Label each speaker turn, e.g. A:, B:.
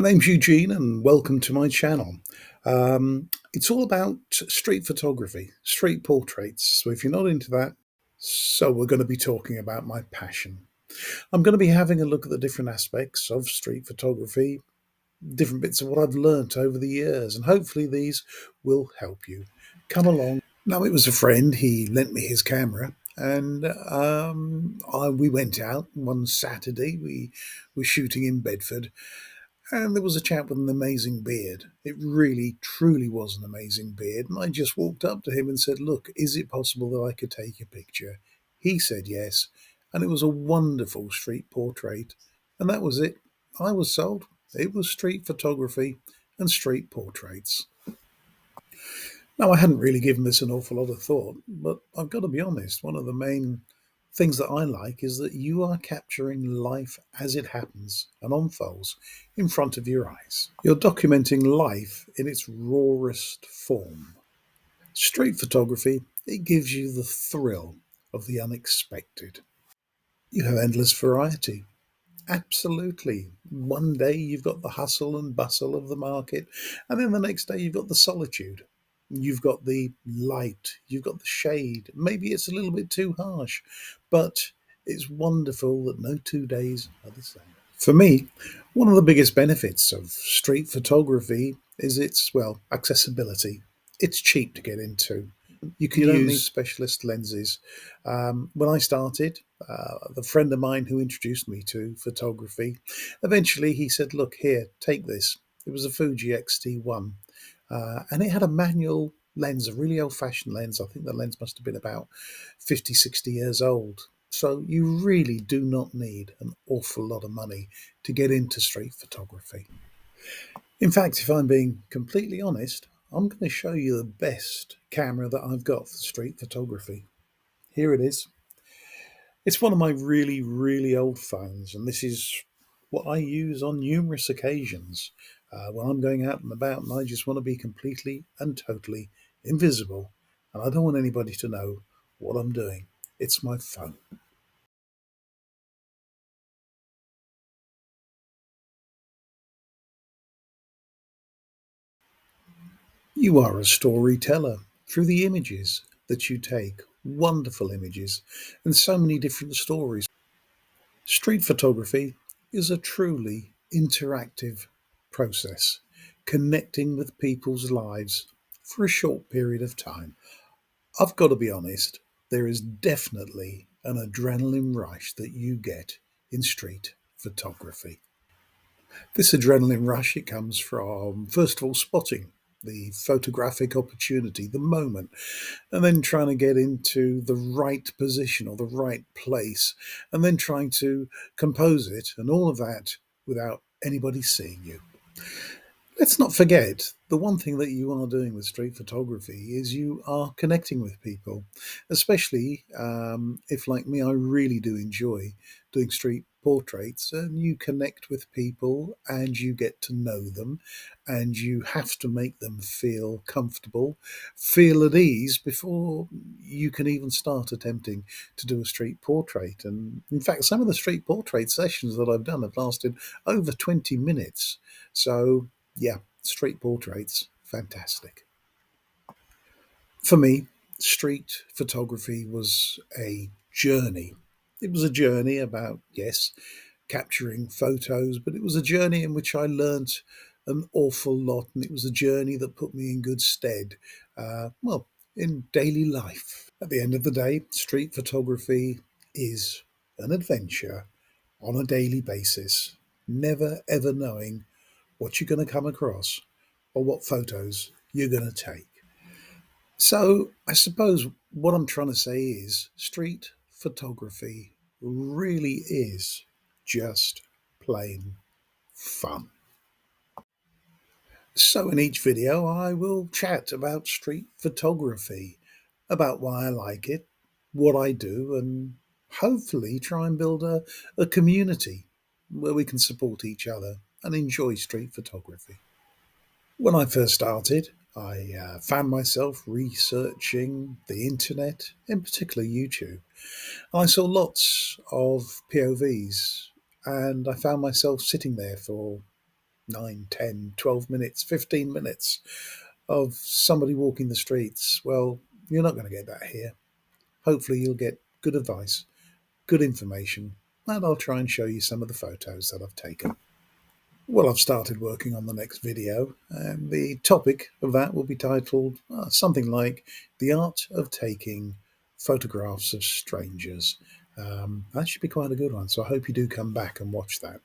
A: name's Eugene, and welcome to my channel. It's all about street photography, street portraits. So, if you're not into that, we're going to be talking about my passion. I'm going to be having a look at the different aspects of street photography, different bits of what I've learnt over the years, and hopefully these will help you. Come along. Now, it was a friend, he lent me his camera. And we went out one Saturday. We were shooting in Bedford, and there was a chap with an amazing beard. It really, truly was an amazing beard. And I just walked up to him and said, "Look, is it possible that I could take a picture?" He said yes. And it was a wonderful street portrait. And that was it. I was sold. It was street photography and street portraits. Now, I hadn't really given this an awful lot of thought, but I've got to be honest, one of the main things that I like is that you are capturing life as it happens and unfolds in front of your eyes. You're documenting life in its rawest form. Street photography, it gives you the thrill of the unexpected. You have endless variety. Absolutely. One day you've got the hustle and bustle of the market, and then the next day you've got the solitude. You've got the light, you've got the shade. Maybe it's a little bit too harsh, but it's wonderful that no 2 days are the same. For me, one of the biggest benefits of street photography is its, well, accessibility. It's cheap to get into. You don't need specialist lenses. When I started, the friend of mine who introduced me to photography, eventually he said, "Look, here, take this." It was a Fuji X-T1, and it had a manual lens, a really old-fashioned lens. I think the lens must have been about 50, 60 years old. So you really do not need an awful lot of money to get into street photography. In fact, if I'm being completely honest, I'm going to show you the best camera that I've got for street photography. Here it is. It's one of my really, really old phones, and this is what I use on numerous occasions when I'm going out and about and I just want to be completely and totally invisible, and I don't want anybody to know what I'm doing. It's my phone. You are a storyteller through the images that you take, wonderful images, and so many different stories. Street photography is a truly interactive process, connecting with people's lives for a short period of time. I've got to be honest, there is definitely an adrenaline rush that you get in street photography. This adrenaline rush, it comes from, first of all, spotting the photographic opportunity, the moment, and then trying to get into the right position or the right place, and then trying to compose it, and all of that without anybody seeing you. Let's not forget the one thing that you are doing with street photography is you are connecting with people, especially if, like me, I really do enjoy doing street portraits, and you connect with people and you get to know them, and you have to make them feel comfortable, feel at ease before you can even start attempting to do a street portrait. And in fact, some of the street portrait sessions that I've done have lasted over 20 minutes. So, yeah, street portraits, fantastic. For me, street photography was a journey. It was a journey about, yes, capturing photos, but it was a journey in which I learnt an awful lot, and it was a journey that put me in good stead, well, in daily life. At the end of the day, street photography is an adventure on a daily basis, never ever knowing what you're going to come across or what photos you're going to take. So, I suppose what I'm trying to say is street photography really is just plain fun. So, in each video, I will chat about street photography, about why I like it, what I do, and hopefully try and build a community where we can support each other and enjoy street photography. When I first started, I found myself researching the internet, in particular YouTube. I saw lots of POVs, and I found myself sitting there for 9, 10, 12 minutes, 15 minutes of somebody walking the streets. Well, you're not going to get that here. Hopefully, you'll get good advice, good information, and I'll try and show you some of the photos that I've taken. Well, I've started working on the next video, and the topic of that will be titled something like The Art of Taking Photographs of Strangers. That should be quite a good one, so I hope you do come back and watch that.